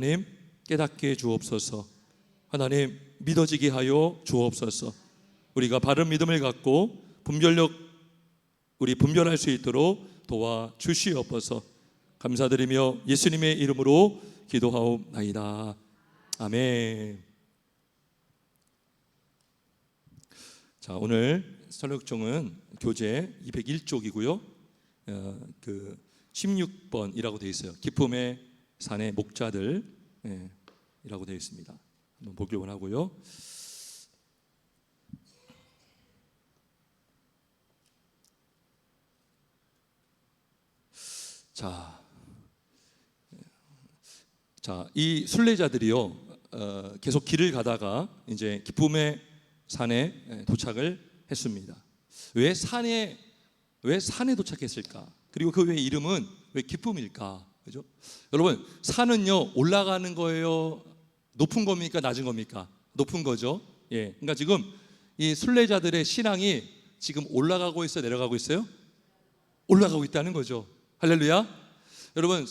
하나님 깨닫게 주옵소서. 하나님 믿어지게 하여 주옵소서. 우리가 바른 믿음을 갖고 우리 분별할 수 있도록 도와주시옵소서. 감사드리며 예수님의 이름으로 기도하옵나이다. 아멘. 자, 오늘 설교총은 교재 201쪽이고요. 16번이라고 되어 있어요. 기쁨의 산의 목자들 이라고 되어 있습니다. 한번 보길 원하고요. 자, 이 순례자들이요, 계속 길을 가다가 이제 기쁨의 산에 도착을 했습니다. 왜 산에 도착했을까? 그리고 그 외의 이름은 왜 기쁨일까? 그죠? 여러분, 산은요 올라가는 거예요? 높은 겁니까? 낮은 겁니까? 높은 거죠. 예, 그러니까 지금 이 순례자들의 신앙이 지금 올라가고 있어요? 내려가고 있어요? 올라가고 있다는 거죠. 할렐루야. 여러분,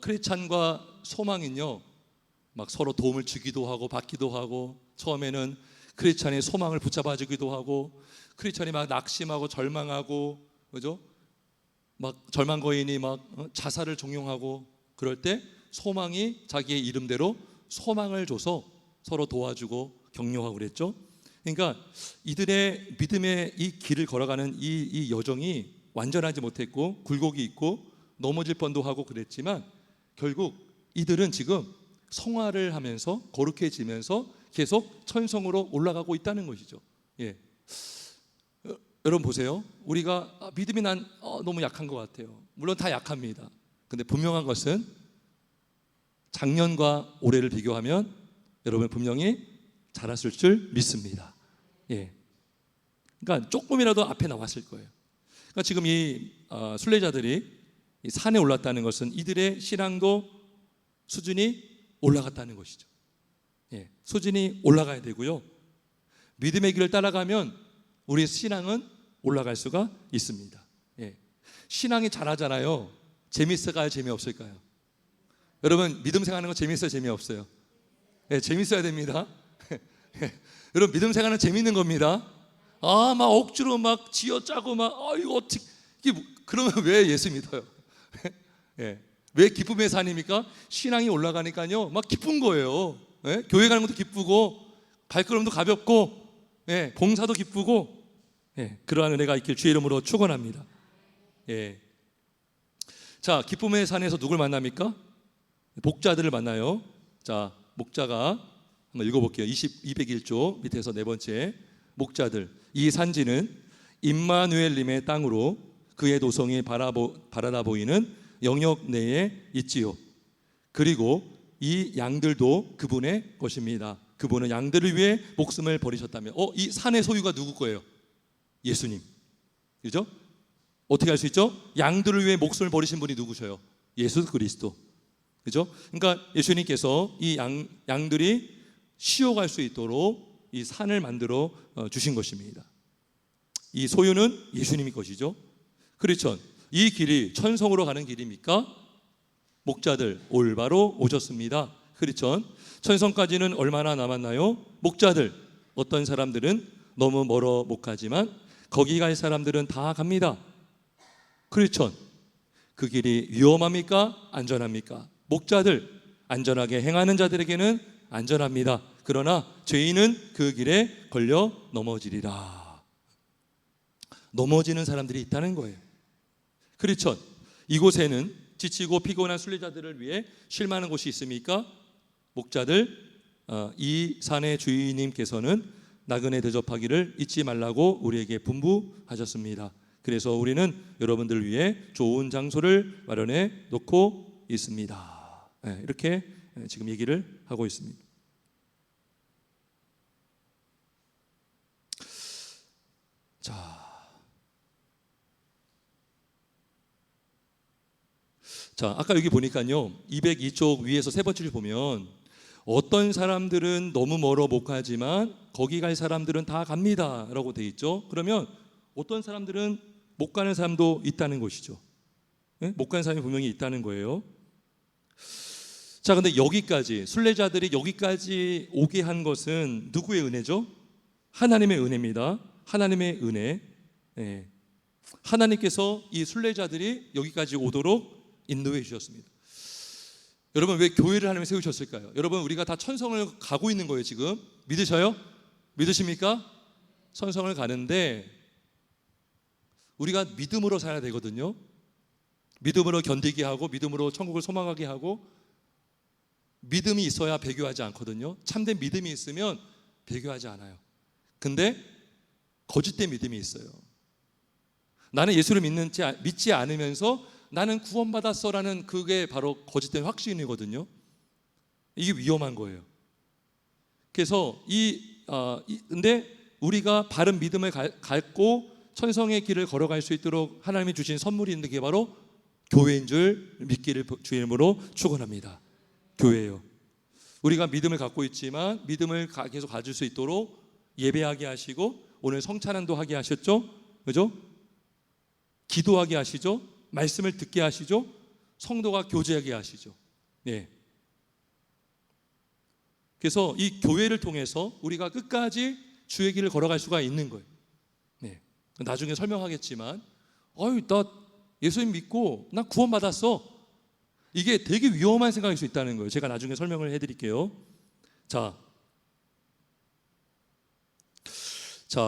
크리스찬과 소망은요 막 서로 도움을 주기도 하고 받기도 하고, 처음에는 크리스찬의 소망을 붙잡아주기도 하고, 크리스찬이 막 낙심하고 절망하고, 그죠? 막 절망거인이 막 자살을 종용하고 그럴 때 소망이 자기의 이름대로 소망을 줘서 서로 도와주고 격려하고 그랬죠. 그러니까 이들의 믿음의 이 길을 걸어가는 이 여정이 완전하지 못했고 굴곡이 있고 넘어질 뻔도 하고 그랬지만, 결국 이들은 지금 성화를 하면서 거룩해지면서 계속 천성으로 올라가고 있다는 것이죠. 예. 여러분 보세요. 우리가 믿음이 난 너무 약한 것 같아요. 물론 다 약합니다. 근데 분명한 것은 작년과 올해를 비교하면 여러분 분명히 자랐을 줄 믿습니다. 예. 그러니까 조금이라도 앞에 나왔을 거예요. 그러니까 지금 이 순례자들이 이 산에 올랐다는 것은 이들의 신앙도 수준이 올라갔다는 것이죠. 예. 수준이 올라가야 되고요. 믿음의 길을 따라가면 우리의 신앙은 올라갈 수가 있습니다. 예. 신앙이 잘하잖아요. 재밌을까요? 재미없을까요? 여러분, 믿음 생활하는 거 재밌어요? 재미없어요? 예, 재밌어야 됩니다. 여러분, 믿음 생활은 재밌는 겁니다. 막 억지로 막 쥐어짜고 이거 어떻게, 그러면 왜 예수 믿어요? 예. 왜 기쁨의 산입니까? 신앙이 올라가니까요 막 기쁜 거예요. 예? 교회 가는 것도 기쁘고 발걸음도 가볍고, 예, 봉사도 기쁘고, 예, 그러한 은혜가 있길 주의 이름으로 축원합니다. 예. 자, 기쁨의 산에서 누굴 만납니까? 목자들을 만나요. 자, 목자가 한번 읽어볼게요. 201조 밑에서 네 번째, 목자들. 이 산지는 임마누엘님의 땅으로 그의 도성이 바라다 보이는 영역 내에 있지요. 그리고 이 양들도 그분의 것입니다. 그분은 양들을 위해 목숨을 버리셨다면, 이 산의 소유가 누구 거예요? 예수님. 그죠? 어떻게 알 수 있죠? 양들을 위해 목숨을 버리신 분이 누구셔요? 예수 그리스도. 그죠? 그러니까 예수님께서 이 양들이 쉬어갈 수 있도록 이 산을 만들어 주신 것입니다. 이 소유는 예수님의 것이죠. 그렇죠. 이 길이 천성으로 가는 길입니까? 목자들 올바로 오셨습니다. 그렇죠. 천성까지는 얼마나 남았나요? 목자들, 어떤 사람들은 너무 멀어 못 가지만 거기 갈 사람들은 다 갑니다. 그렇죠. 그 길이 위험합니까? 안전합니까? 목자들, 안전하게 행하는 자들에게는 안전합니다. 그러나 죄인은 그 길에 걸려 넘어지리라. 넘어지는 사람들이 있다는 거예요. 그렇죠. 이곳에는 지치고 피곤한 순례자들을 위해 쉴 만한 곳이 있습니까? 목자들, 이 산의 주인님께서는 나그네 대접하기를 잊지 말라고 우리에게 분부하셨습니다. 그래서 우리는 여러분들을 위해 좋은 장소를 마련해 놓고 있습니다. 이렇게 지금 얘기를 하고 있습니다. 자, 아까 여기 보니까요 202쪽 위에서 세 번째를 보면 어떤 사람들은 너무 멀어 못 가지만 거기 갈 사람들은 다 갑니다 라고 돼 있죠. 그러면 어떤 사람들은 못 가는 사람도 있다는 것이죠. 못 가는 사람이 분명히 있다는 거예요. 자, 근데 여기까지 순례자들이 여기까지 오게 한 것은 누구의 은혜죠? 하나님의 은혜입니다. 하나님의 은혜. 예. 하나님께서 이 순례자들이 여기까지 오도록 인도해 주셨습니다. 여러분, 왜 교회를 하나님이 세우셨을까요? 여러분, 우리가 다 천성을 가고 있는 거예요. 지금 믿으셔요? 믿으십니까? 천성을 가는데 우리가 믿음으로 살아야 되거든요. 믿음으로 견디게 하고 믿음으로 천국을 소망하게 하고, 믿음이 있어야 배교하지 않거든요. 참된 믿음이 있으면 배교하지 않아요. 근데 거짓된 믿음이 있어요. 나는 예수를 믿지 않으면서 나는 구원받았어라는, 그게 바로 거짓된 확신이거든요. 이게 위험한 거예요. 그래서 근데 우리가 바른 믿음을 갖고 천성의 길을 걸어갈 수 있도록 하나님이 주신 선물이 있는데, 그게 바로 교회인 줄 믿기를 주의 이름으로 축원합니다. 교회예요. 우리가 믿음을 갖고 있지만 믿음을 계속 가질 수 있도록 예배하게 하시고, 오늘 성찬한도 하게 하셨죠, 그죠? 기도하게 하시죠, 말씀을 듣게 하시죠, 성도가 교제하게 하시죠. 네. 그래서 이 교회를 통해서 우리가 끝까지 주의 길을 걸어갈 수가 있는 거예요. 네. 나중에 설명하겠지만, 나 예수님 믿고 나 구원받았어, 이게 되게 위험한 생각일 수 있다는 거예요. 제가 나중에 설명을 해드릴게요. 자,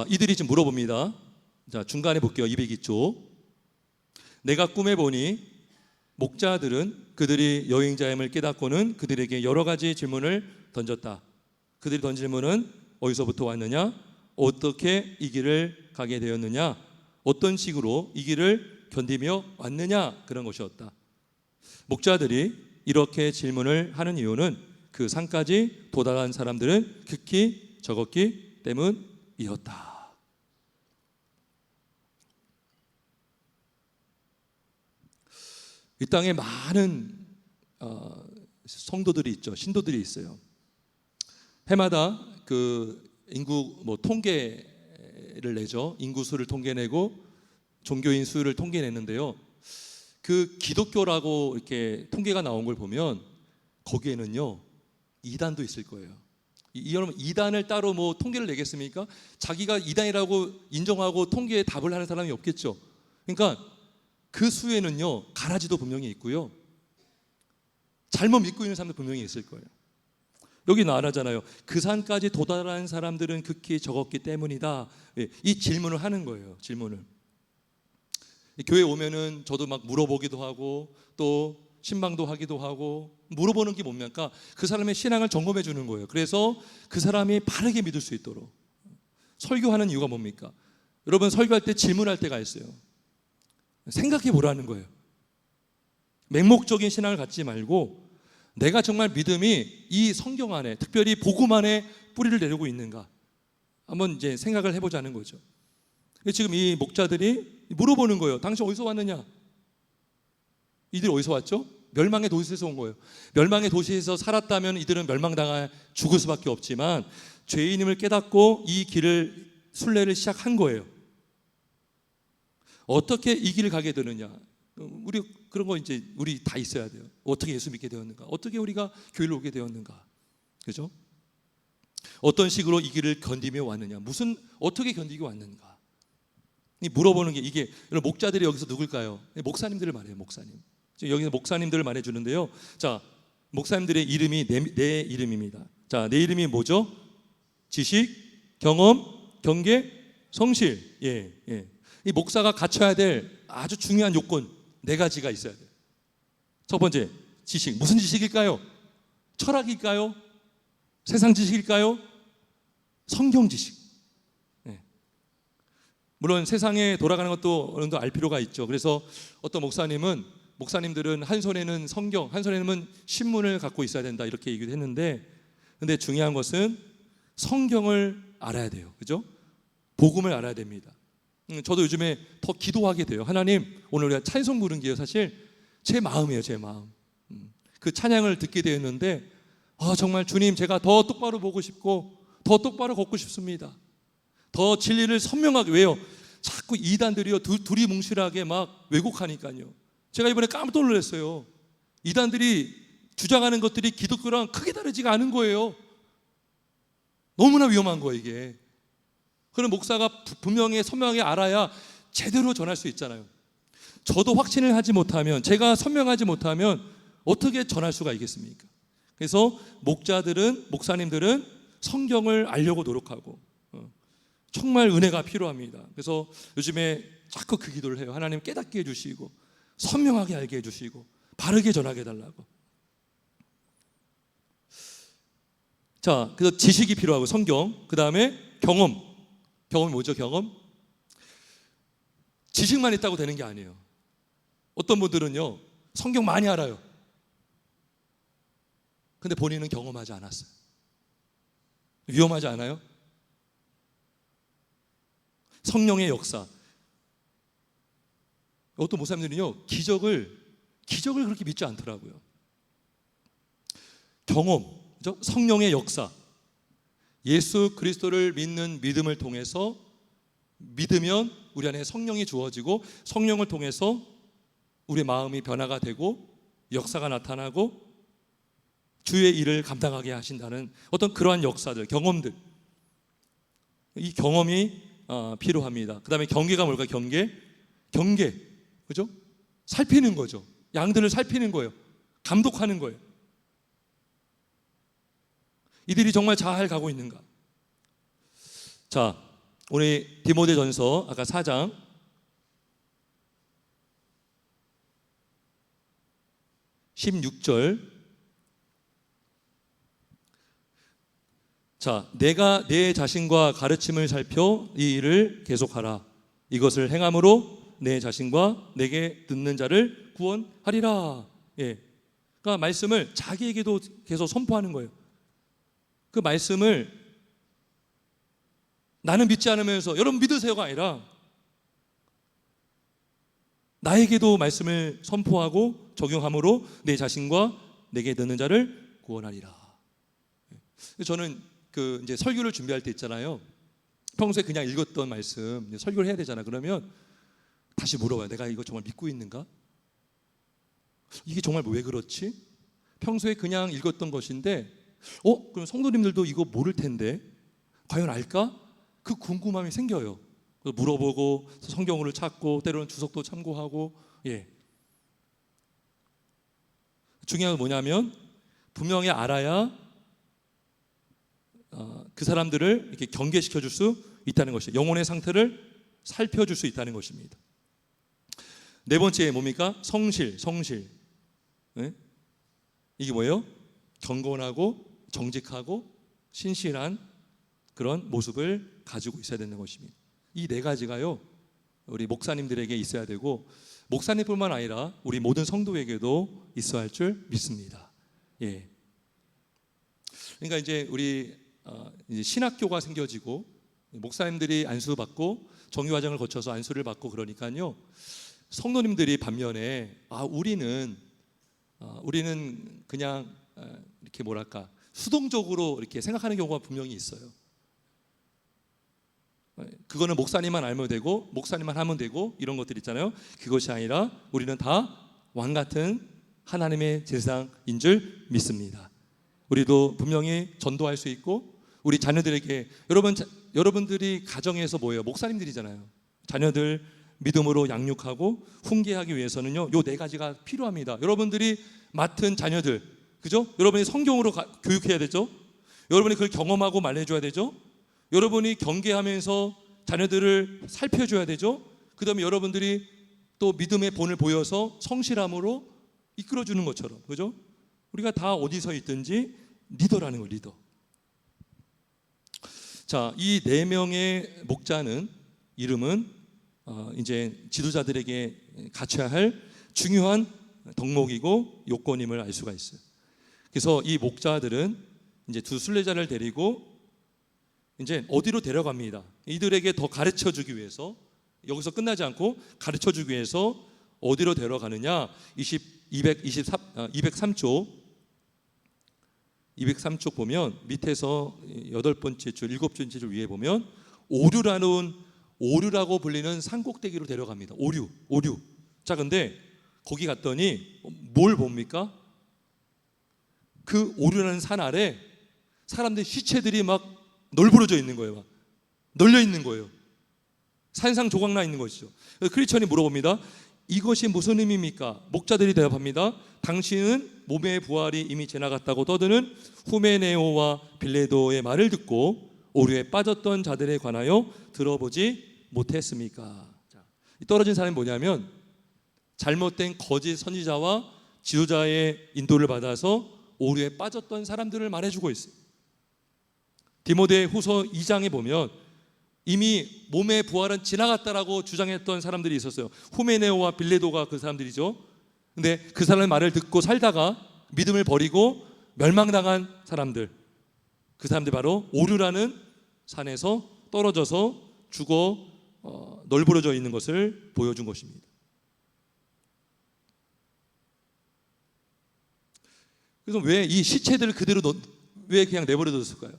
이들이 지금 물어봅니다. 자, 중간에 볼게요. 202쪽. 내가 꿈에 보니 목자들은 그들이 여행자임을 깨닫고는 그들에게 여러 가지 질문을 던졌다. 그들이 던진 질문은 어디서부터 왔느냐, 어떻게 이 길을 가게 되었느냐, 어떤 식으로 이 길을 견디며 왔느냐, 그런 것이었다. 목자들이 이렇게 질문을 하는 이유는 그 산까지 도달한 사람들은 극히 적었기 때문이었다. 이 땅에 많은 성도들이 있죠. 신도들이 있어요. 해마다 그 인구 통계를 내죠. 인구수를 통계내고 종교인 수를 통계내는데요. 그 기독교라고 이렇게 통계가 나온 걸 보면 거기에는요 이단도 있을 거예요. 여러분, 이단을 따로 통계를 내겠습니까? 자기가 이단이라고 인정하고 통계에 답을 하는 사람이 없겠죠. 그러니까 그 수에는요 가라지도 분명히 있고요, 잘못 믿고 있는 사람도 분명히 있을 거예요. 여기 나라잖아요. 그 산까지 도달한 사람들은 극히 적었기 때문이다. 이 질문을 하는 거예요. 질문을. 교회 오면은 저도 막 물어보기도 하고 또 신방도 하기도 하고, 물어보는 게 뭡니까? 그 사람의 신앙을 점검해 주는 거예요. 그래서 그 사람이 바르게 믿을 수 있도록. 설교하는 이유가 뭡니까? 여러분, 설교할 때 질문할 때가 있어요. 생각해 보라는 거예요. 맹목적인 신앙을 갖지 말고 내가 정말 믿음이 이 성경 안에, 특별히 복음 안에 뿌리를 내리고 있는가, 한번 이제 생각을 해보자는 거죠. 지금 이 목자들이 물어보는 거예요. 당신 어디서 왔느냐? 이들이 어디서 왔죠? 멸망의 도시에서 온 거예요. 멸망의 도시에서 살았다면 이들은 멸망당해 죽을 수밖에 없지만 죄인임을 깨닫고 이 길을, 순례를 시작한 거예요. 어떻게 이 길을 가게 되느냐? 우리 그런 거 이제 우리 다 있어야 돼요. 어떻게 예수 믿게 되었는가? 어떻게 우리가 교회를 오게 되었는가? 그죠? 어떤 식으로 이 길을 견디며 왔느냐? 어떻게 견디고 왔는가? 물어보는 게, 이게 목자들이 여기서 누굴까요? 목사님들을 말해요. 목사님. 지금 여기서 목사님들을 말해주는데요. 자, 목사님들의 이름이 네 이름입니다. 자, 네 이름이 뭐죠? 지식, 경험, 경계, 성실. 예. 이 목사가 갖춰야 될 아주 중요한 요건 4가지가 있어야 돼요. 첫 번째, 지식. 무슨 지식일까요? 철학일까요? 세상 지식일까요? 성경 지식. 물론 세상에 돌아가는 것도 어느 정도 알 필요가 있죠. 그래서 어떤 목사님들은 한 손에는 성경, 한 손에는 신문을 갖고 있어야 된다, 이렇게 얘기를 했는데, 근데 중요한 것은 성경을 알아야 돼요. 그죠? 복음을 알아야 됩니다. 저도 요즘에 더 기도하게 돼요. 하나님, 오늘 우리가 찬송 부른 게 사실 제 마음이에요. 제 마음. 그 찬양을 듣게 되었는데, 정말 주님, 제가 더 똑바로 보고 싶고 더 똑바로 걷고 싶습니다. 더 진리를 선명하게. 왜요? 자꾸 이단들이요 둘이 뭉실하게 막 왜곡하니까요. 제가 이번에 깜짝 놀랐어요. 이단들이 주장하는 것들이 기독교랑 크게 다르지가 않은 거예요. 너무나 위험한 거예요, 이게. 그런 목사가 분명히 선명하게 알아야 제대로 전할 수 있잖아요. 저도 확신을 하지 못하면, 제가 선명하지 못하면 어떻게 전할 수가 있겠습니까? 그래서 목사님들은 성경을 알려고 노력하고 정말 은혜가 필요합니다. 그래서 요즘에 자꾸 그 기도를 해요. 하나님 깨닫게 해주시고 선명하게 알게 해주시고 바르게 전하게 해달라고. 자, 그래서 지식이 필요하고 성경, 그 다음에 경험이 뭐죠? 경험? 지식만 있다고 되는 게 아니에요. 어떤 분들은요, 성경 많이 알아요. 근데 본인은 경험하지 않았어요. 위험하지 않아요? 성령의 역사. 어떤 목사님들은요, 기적을 그렇게 믿지 않더라고요. 경험, 그죠? 성령의 역사. 예수 그리스도를 믿는 믿음을 통해서 믿으면 우리 안에 성령이 주어지고 성령을 통해서 우리의 마음이 변화가 되고 역사가 나타나고 주의 일을 감당하게 하신다는 어떤 그러한 역사들, 경험들. 이 경험이 필요합니다. 그 다음에 경계가 뭘까? 경계, 그죠? 살피는 거죠. 양들을 살피는 거예요. 감독하는 거예요. 이들이 정말 잘 가고 있는가? 자, 우리 디모데전서 아까 4장 16절. 자, 내가 내 자신과 가르침을 살펴 이 일을 계속하라. 이것을 행함으로 내 자신과 내게 듣는 자를 구원하리라. 예. 그러니까 말씀을 자기에게도 계속 선포하는 거예요. 그 말씀을 나는 믿지 않으면서 여러분 믿으세요가 아니라 나에게도 말씀을 선포하고 적용함으로 내 자신과 내게 듣는 자를 구원하리라. 저는 이제 설교를 준비할 때 있잖아요. 평소에 그냥 읽었던 말씀 이제 설교를 해야 되잖아. 그러면 다시 물어봐요. 내가 이거 정말 믿고 있는가? 이게 정말 왜 그렇지? 평소에 그냥 읽었던 것인데 그럼 성도님들도 이거 모를 텐데 과연 알까? 그 궁금함이 생겨요. 그래서 물어보고 성경을 찾고 때로는 주석도 참고하고. 예. 중요한 건 뭐냐면 분명히 알아야 그 사람들을 이렇게 경계시켜 줄 수 있다는 것이에요. 영혼의 상태를 살펴줄 수 있다는 것입니다. 네 번째 뭡니까? 성실. 네? 이게 뭐예요? 경건하고 정직하고 신실한 그런 모습을 가지고 있어야 되는 것입니다. 이 네 가지가요, 우리 목사님들에게 있어야 되고 목사님뿐만 아니라 우리 모든 성도에게도 있어야 할 줄 믿습니다. 예. 그러니까 이제 우리 이제 신학교가 생겨지고 목사님들이 안수받고 정규과정을 거쳐서 안수를 받고 그러니까요, 성도님들이 반면에 우리는 그냥 이렇게 뭐랄까 수동적으로 이렇게 생각하는 경우가 분명히 있어요. 그거는 목사님만 알면 되고 목사님만 하면 되고 이런 것들 있잖아요. 그것이 아니라 우리는 다 왕같은 하나님의 제사장인 줄 믿습니다. 우리도 분명히 전도할 수 있고 우리 자녀들에게 여러분들이 가정에서 뭐예요? 목사님들이잖아요. 자녀들 믿음으로 양육하고 훈계하기 위해서는요, 요 네 가지가 필요합니다. 여러분들이 맡은 자녀들, 그죠? 여러분이 성경으로 교육해야 되죠. 여러분이 그걸 경험하고 말해줘야 되죠. 여러분이 경계하면서 자녀들을 살펴줘야 되죠. 그 다음에 여러분들이 또 믿음의 본을 보여서 성실함으로 이끌어주는 것처럼, 그죠? 우리가 다 어디서 있든지 리더라는 거예요, 리더. 자, 이 네 명의 목자는 이름은 이제 지도자들에게 갖춰야 할 중요한 덕목이고 요건임을 알 수가 있어요. 그래서 이 목자들은 이제 두 순례자를 데리고 이제 어디로 데려갑니다. 이들에게 더 가르쳐 주기 위해서, 여기서 끝나지 않고 가르쳐 주기 위해서 어디로 데려가느냐? 203쪽 보면 밑에서 8번째 줄, 7번째 줄 위에 보면 오류라고 불리는 산꼭대기로 데려갑니다. 오류. 자, 근데 거기 갔더니 뭘 봅니까? 그 오르는 산 아래 사람들 시체들이 막 널브러져 있는 거예요. 막 널려 있는 거예요. 산상 조각나 있는 것이죠. 크리스천이 물어봅니다. 이것이 무슨 의미입니까? 목자들이 대답합니다. 당신은 몸의 부활이 이미 지나갔다고 떠드는 후메네오와 빌레도의 말을 듣고 오류에 빠졌던 자들에 관하여 들어보지 못했습니까? 자, 떨어진 사람이 뭐냐면 잘못된 거짓 선지자와 지도자의 인도를 받아서 오류에 빠졌던 사람들을 말해주고 있어요. 디모데 후서 2장에 보면 이미 몸의 부활은 지나갔다라고 주장했던 사람들이 있었어요. 후메네오와 빌레도가 그 사람들이죠. 근데 그 사람의 말을 듣고 살다가 믿음을 버리고 멸망당한 사람들, 그 사람들이 바로 오류라는 산에서 떨어져서 죽어 널브러져 있는 것을 보여준 것입니다. 그래서 왜 이 시체들을 그대로 왜 그냥 내버려 뒀을까요?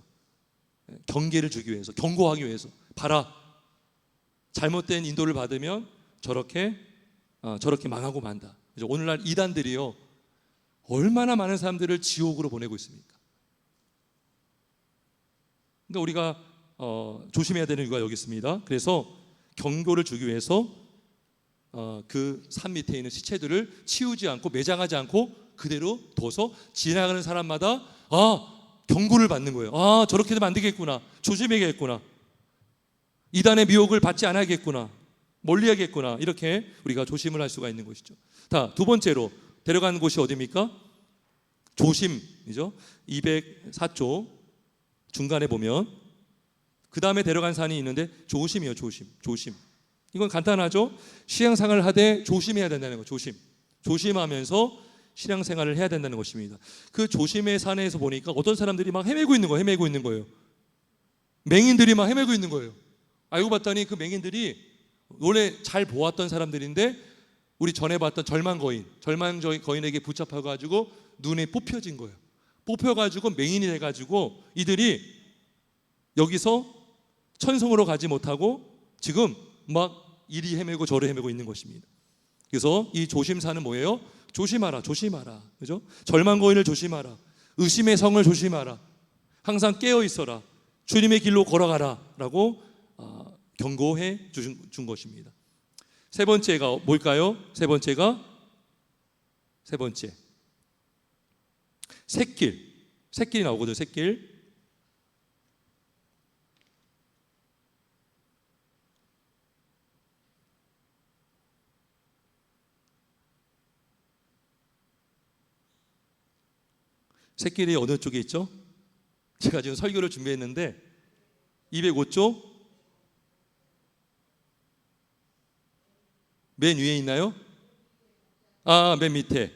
경계를 주기 위해서, 경고하기 위해서. 봐라, 잘못된 인도를 받으면 저렇게 망하고 만다. 그래서 오늘날 이단들이요, 얼마나 많은 사람들을 지옥으로 보내고 있습니까? 그러니까 우리가 조심해야 되는 이유가 여기 있습니다. 그래서 경고를 주기 위해서 그 산 밑에 있는 시체들을 치우지 않고 매장하지 않고 그대로 둬서 지나가는 사람마다 경고를 받는 거예요. 저렇게 되면 안 되겠구나, 조심해야겠구나, 이단의 미혹을 받지 않아야겠구나, 멀리하겠구나, 이렇게 우리가 조심을 할 수가 있는 것이죠. 두 번째로 데려가는 곳이 어디입니까? 조심이죠. 204조 중간에 보면 그 다음에 데려간 산이 있는데 조심이에요. 조심. 이건 간단하죠. 신앙생활을 하되 조심해야 된다는 거. 조심하면서 신앙생활을 해야 된다는 것입니다. 그 조심의 산에서 보니까 어떤 사람들이 막 헤매고 있는 거예요. 맹인들이 막 헤매고 있는 거예요. 알고 봤더니 그 맹인들이 원래 잘 보았던 사람들인데 우리 전에 봤던 절망 거인에게 붙잡혀가지고 눈에 뽑혀진 거예요. 뽑혀가지고 맹인이 돼가지고 이들이 여기서 천성으로 가지 못하고 지금 막 이리 헤매고 저리 헤매고 있는 것입니다. 그래서 이 조심사는 뭐예요? 조심하라. 그죠? 절망 거인을 조심하라. 의심의 성을 조심하라. 항상 깨어 있어라. 주님의 길로 걸어가라라고 경고해 준 것입니다. 세 번째가 뭘까요? 세 번째 샛길이 나오거든요. 샛길. 샛길이 어느 쪽에 있죠? 제가 지금 설교를 준비했는데 205조 맨 위에 있나요? 맨 밑에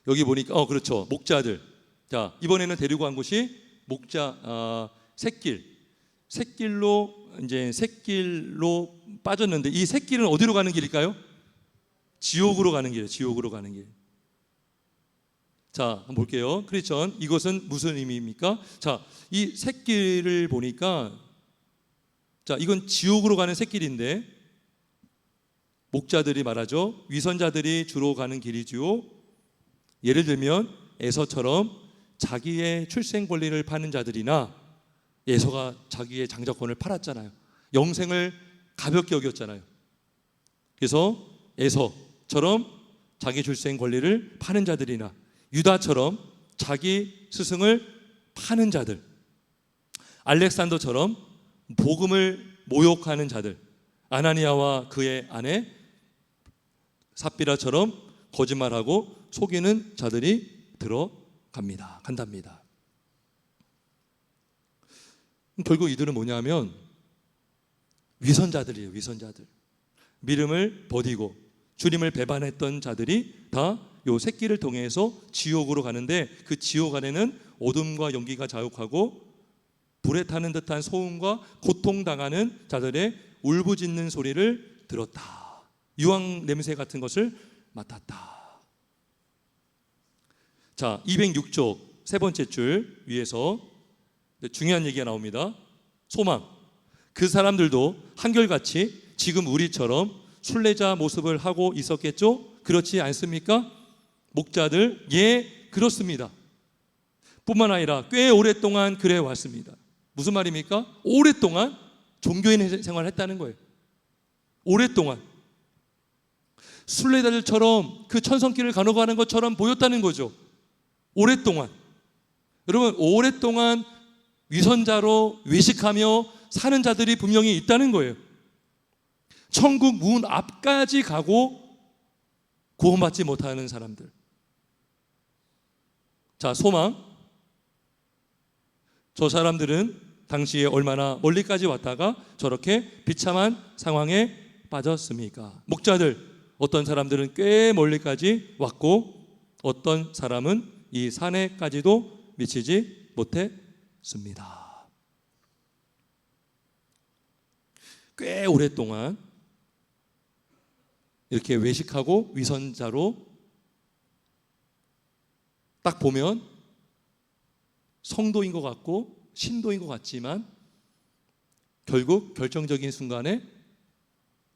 여기 보니까 그렇죠. 목자들. 자, 이번에는 데리고 간 곳이 샛길로 빠졌는데 이 샛길은 어디로 가는 길일까요? 지옥으로 가는 길. 자, 한번 볼게요. 크리스천, 이것은 무슨 의미입니까? 자, 이 샛길을 보니까 이건 지옥으로 가는 샛길인데 목자들이 말하죠. 위선자들이 주로 가는 길이지요. 예를 들면 에서처럼 자기의 출생 권리를 파는 자들이나, 에서가 자기의 장자권을 팔았잖아요. 영생을 가볍게 여겼잖아요. 그래서 에서처럼 자기 출생 권리를 파는 자들이나, 유다처럼 자기 스승을 파는 자들, 알렉산더처럼 복음을 모욕하는 자들, 아나니아와 그의 아내 삽비라처럼 거짓말하고 속이는 자들이 간답니다. 결국 이들은 뭐냐면 위선자들이에요. 믿음을 버리고 주님을 배반했던 자들이 다 요 샛길을 통해서 지옥으로 가는데, 그 지옥 안에는 어둠과 연기가 자욱하고 불에 타는 듯한 소음과 고통당하는 자들의 울부짖는 소리를 들었다. 유황 냄새 같은 것을 맡았다. 자, 206쪽 세 번째 줄 위에서 중요한 얘기가 나옵니다. 소망. 그 사람들도 한결같이 지금 우리처럼 순례자 모습을 하고 있었겠죠? 그렇지 않습니까? 목자들, 예, 그렇습니다. 뿐만 아니라 꽤 오랫동안 그래 왔습니다. 무슨 말입니까? 오랫동안 종교인 생활을 했다는 거예요. 오랫동안 순례자들처럼 그 천성길을 가는 것처럼 보였다는 거죠. 오랫동안. 여러분, 오랫동안 위선자로 외식하며 사는 자들이 분명히 있다는 거예요. 천국 문 앞까지 가고 구원받지 못하는 사람들. 자, 소망. 저 사람들은 당시에 얼마나 멀리까지 왔다가 저렇게 비참한 상황에 빠졌습니까? 목자들, 어떤 사람들은 꽤 멀리까지 왔고 어떤 사람은 이 산에까지도 미치지 못했습니다. 꽤 오랫동안 이렇게 외식하고 위선자로 딱 보면 성도인 것 같고 신도인 것 같지만 결국 결정적인 순간에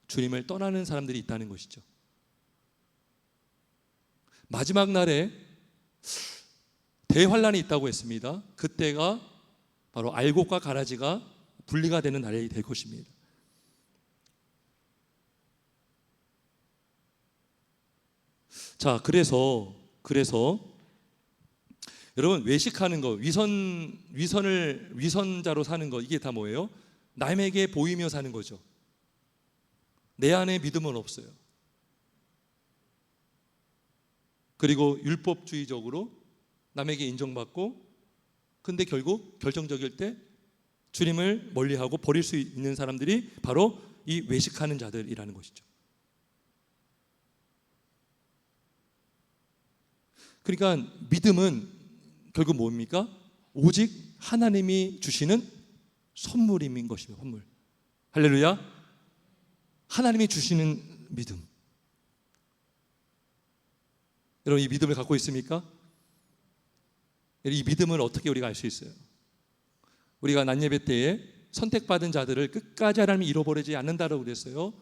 주님을 떠나는 사람들이 있다는 것이죠. 마지막 날에 대환란이 있다고 했습니다. 그때가 바로 알곡과 가라지가 분리가 되는 날이 될 것입니다. 자, 그래서 여러분, 외식하는 거, 위선자로 사는 거, 이게 다 뭐예요? 남에게 보이며 사는 거죠. 내 안에 믿음은 없어요. 그리고 율법주의적으로 남에게 인정받고, 근데 결국 결정적일 때 주님을 멀리하고 버릴 수 있는 사람들이 바로 이 외식하는 자들이라는 것이죠. 그러니까 믿음은 결국 뭡니까? 오직 하나님이 주시는 선물인 것입니다. 선물. 할렐루야. 하나님이 주시는 믿음. 여러분, 이 믿음을 갖고 있습니까? 이 믿음을 어떻게 우리가 알 수 있어요? 우리가 낮예배 때에 선택받은 자들을 끝까지 하나님이 잃어버리지 않는다라고 그랬어요.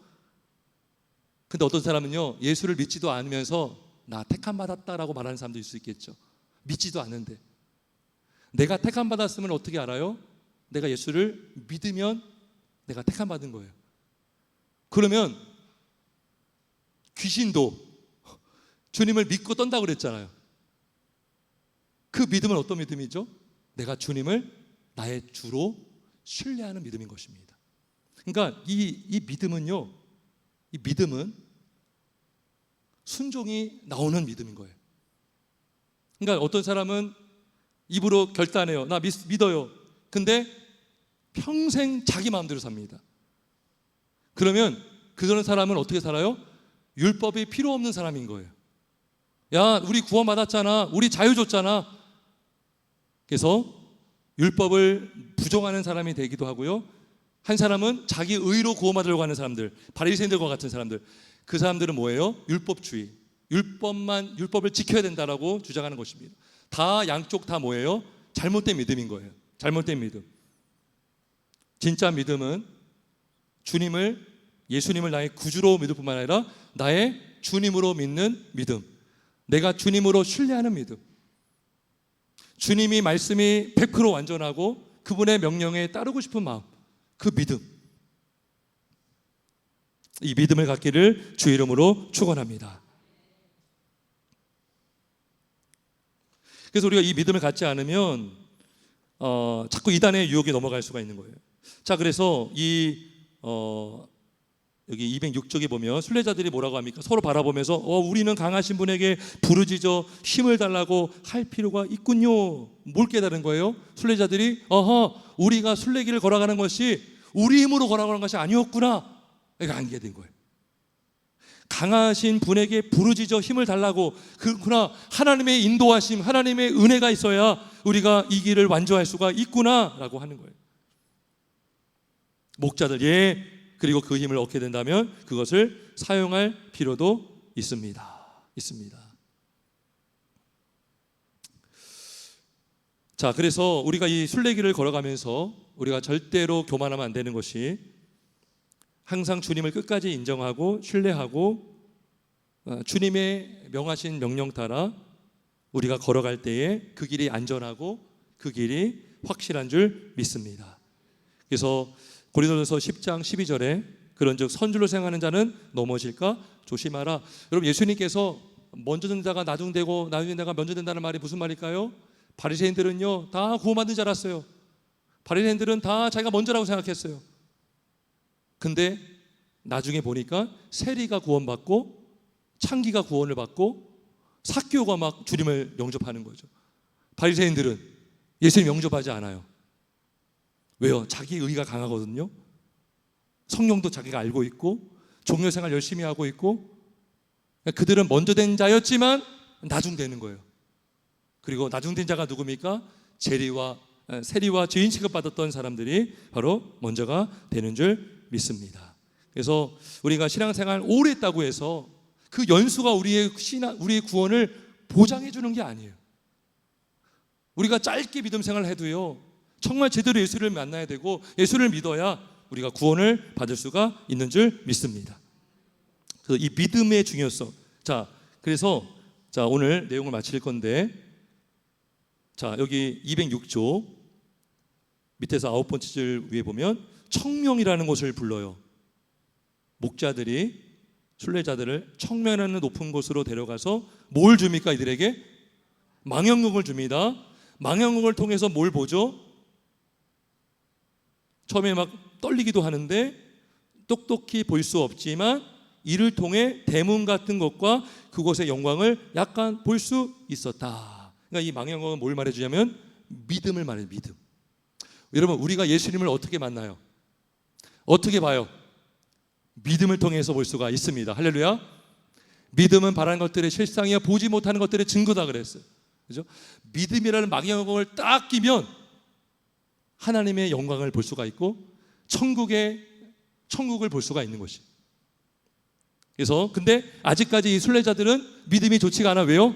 근데 어떤 사람은요, 예수를 믿지도 않으면서 나 택함 받았다라고 말하는 사람도 있을 수 있겠죠. 믿지도 않는데. 내가 택함 받았으면 어떻게 알아요? 내가 예수를 믿으면 내가 택함 받은 거예요. 그러면 귀신도 주님을 믿고 떤다고 그랬잖아요. 그 믿음은 어떤 믿음이죠? 내가 주님을 나의 주로 신뢰하는 믿음인 것입니다. 그러니까 이 믿음은요, 이 믿음은 순종이 나오는 믿음인 거예요. 그러니까 어떤 사람은 입으로 결단해요. 나 믿어요. 근데 평생 자기 마음대로 삽니다. 그러면 그런 사람은 어떻게 살아요? 율법이 필요 없는 사람인 거예요. 야, 우리 구원 받았잖아. 우리 자유 줬잖아. 그래서 율법을 부정하는 사람이 되기도 하고요. 한 사람은 자기 의로 구원받으려고 하는 사람들, 바리새인들과 같은 사람들, 그 사람들은 뭐예요? 율법주의. 율법을 지켜야 된다라고 주장하는 것입니다. 다 양쪽 다 뭐예요? 잘못된 믿음인 거예요. 잘못된 믿음. 진짜 믿음은 예수님을 나의 구주로 믿을 뿐만 아니라 나의 주님으로 믿는 믿음. 내가 주님으로 신뢰하는 믿음. 주님이 말씀이 100% 완전하고 그분의 명령에 따르고 싶은 마음. 그 믿음. 이 믿음을 갖기를 주 이름으로 축원합니다. 그래서 우리가 이 믿음을 갖지 않으면 자꾸 이단의 유혹에 넘어갈 수가 있는 거예요. 자, 그래서 여기 206쪽에 보면 순례자들이 뭐라고 합니까? 서로 바라보면서 우리는 강하신 분에게 부르짖어 힘을 달라고 할 필요가 있군요. 뭘 깨달은 거예요? 순례자들이 우리가 순례길을 걸어가는 것이 우리 힘으로 걸어가는 것이 아니었구나. 이거 알게 된 거예요. 강하신 분에게 부르짖어 힘을 달라고, 그렇구나. 하나님의 인도하심, 하나님의 은혜가 있어야 우리가 이 길을 완주할 수가 있구나라고 하는 거예요. 목자들, 그리고 그 힘을 얻게 된다면 그것을 사용할 필요도 있습니다. 자, 그래서 우리가 이 순례길을 걸어가면서 우리가 절대로 교만하면 안 되는 것이, 항상 주님을 끝까지 인정하고 신뢰하고 주님의 명하신 명령 따라 우리가 걸어갈 때에 그 길이 안전하고 그 길이 확실한 줄 믿습니다. 그래서 고린도전서 10장 12절에 그런즉 선줄로 생각하는 자는 넘어질까 조심하라. 여러분, 예수님께서 먼저 된 자가 나중되고 나중된 자가 먼저 된다는 말이 무슨 말일까요? 바리새인들은요 다 구원받는 줄 알았어요. 바리새인들은 다 자기가 먼저라고 생각했어요. 근데 나중에 보니까 세리가 구원받고 창기가 구원을 받고 삭개오가 막 주님을 영접하는 거죠. 바리새인들은 예수님 영접하지 않아요. 왜요? 자기 의가 강하거든요. 성령도 자기가 알고 있고 종교생활 열심히 하고 있고 그들은 먼저 된 자였지만 나중되는 거예요. 그리고 나중된 자가 누굽니까? 세리와 죄인 취급받았던 사람들이 바로 먼저가 되는 줄 믿습니다. 그래서 우리가 신앙생활 오래 했다고 해서 그 연수가 우리의 구원을 보장해 주는 게 아니에요. 우리가 짧게 믿음 생활을 해도요 정말 제대로 예수를 만나야 되고 예수를 믿어야 우리가 구원을 받을 수가 있는 줄 믿습니다. 그래서 이 믿음의 중요성. 그래서 오늘 내용을 마칠 건데, 여기 206조 밑에서 9번째 줄 위에 보면 청명이라는 곳을 불러요. 목자들이 순례자들을 청명하는 높은 곳으로 데려가서 뭘 줍니까? 이들에게 망영곡을 줍니다. 망영곡을 통해서 뭘 보죠? 처음에 막 떨리기도 하는데 똑똑히 볼 수 없지만 이를 통해 대문 같은 것과 그곳의 영광을 약간 볼 수 있었다. 그러니까 이 망영곡은 뭘 말해주냐면 믿음을 말해요. 믿음. 여러분, 우리가 예수님을 어떻게 만나요? 어떻게 봐요? 믿음을 통해서 볼 수가 있습니다. 할렐루야. 믿음은 바라는 것들의 실상이야 보지 못하는 것들의 증거다 그랬어요. 그죠? 믿음이라는 망영곡을 딱 끼면 하나님의 영광을 볼 수가 있고 천국을 볼 수가 있는 것이. 그래서 근데 아직까지 이 순례자들은 믿음이 좋지가 않아. 왜요?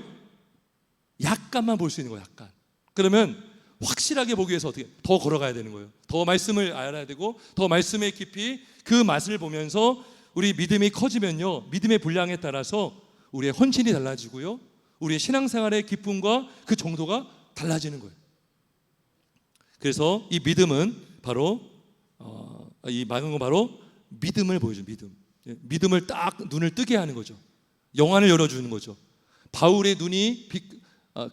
약간만 볼 수 있는 거예요. 약간. 그러면 확실하게 보기 위해서 어떻게 더 걸어가야 되는 거예요. 더 말씀을 알아야 되고 더 말씀의 깊이 그 맛을 보면서 우리 믿음이 커지면요 믿음의 분량에 따라서 우리의 헌신이 달라지고요 우리의 신앙생활의 기쁨과 그 정도가 달라지는 거예요. 그래서 이 믿음은 바로 이 망영곡은 바로 믿음을 보여줘요. 믿음을 딱 눈을 뜨게 하는 거죠. 영안을 열어주는 거죠. 바울의 눈이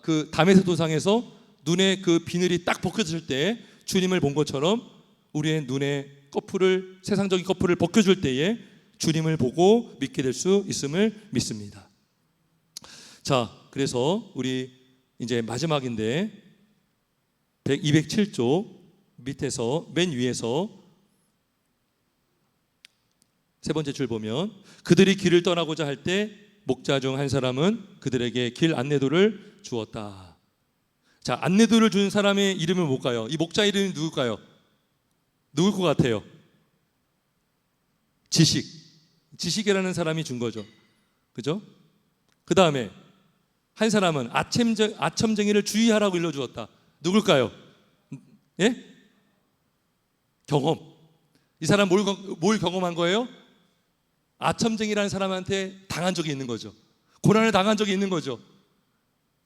그 다메섹 도상에서 눈에 그 비늘이 딱 벗겨질 때 주님을 본 것처럼 우리의 눈에 세상적인 꺼풀을 벗겨줄 때에 주님을 보고 믿게 될 수 있음을 믿습니다. 그래서 우리 이제 마지막인데 207조 밑에서 맨 위에서 세 번째 줄 보면 그들이 길을 떠나고자 할 때 목자 중 한 사람은 그들에게 길 안내도를 주었다. 안내도를 준 사람의 이름은 뭘까요? 이 목자 이름이 누굴까요? 누굴 것 같아요? 지식이라는 사람이 준 거죠. 그죠? 그 다음에 한 사람은 아첨쟁이를 주의하라고 일러주었다. 누굴까요? 예? 경험. 이 사람 뭘 경험한 거예요? 아첨쟁이라는 사람한테 당한 적이 있는 거죠. 고난을 당한 적이 있는 거죠.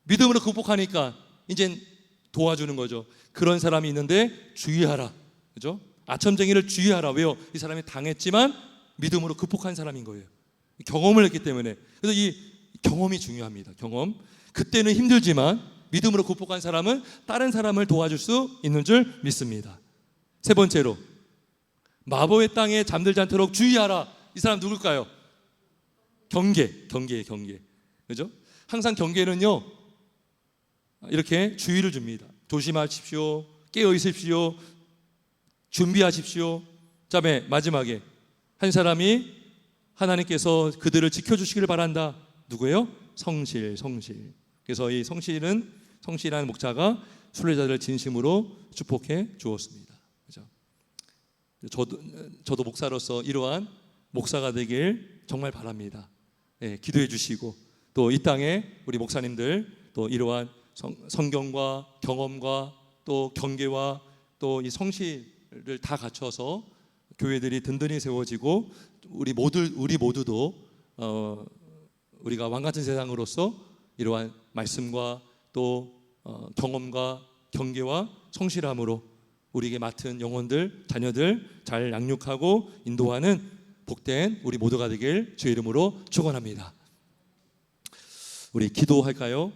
믿음으로 극복하니까 이제 도와주는 거죠. 그런 사람이 있는데 주의하라. 그죠? 아첨쟁이를 주의하라. 왜요? 이 사람이 당했지만 믿음으로 극복한 사람인 거예요. 경험을 했기 때문에. 그래서 이 경험이 중요합니다. 경험. 그때는 힘들지만 믿음으로 극복한 사람은 다른 사람을 도와줄 수 있는 줄 믿습니다. 세 번째로 마법의 땅에 잠들지 않도록 주의하라. 이 사람 누굴까요? 경계예요. 경계. 그죠? 항상 경계는요 이렇게 주의를 줍니다. 조심하십시오. 깨어 있으십시오. 준비하십시오. 그다음에 마지막에 한 사람이 하나님께서 그들을 지켜주시기를 바란다. 누구예요? 성실. 그래서 이 성실한 목자가 순례자들을 진심으로 축복해 주었습니다. 그죠? 저도 목사로서 이러한 목사가 되길 정말 바랍니다. 예, 기도해 주시고 또 이 땅에 우리 목사님들 또 이러한 성경과 경험과 또 경계와 또 이 성실을 다 갖춰서 교회들이 든든히 세워지고 우리 모두도 우리가 왕 같은 세상으로서 이러한 말씀과 또 경험과 경계와 성실함으로 우리에게 맡은 영혼들, 자녀들 잘 양육하고 인도하는 복된 우리 모두가 되길 주의 이름으로 축원합니다. 우리 기도할까요?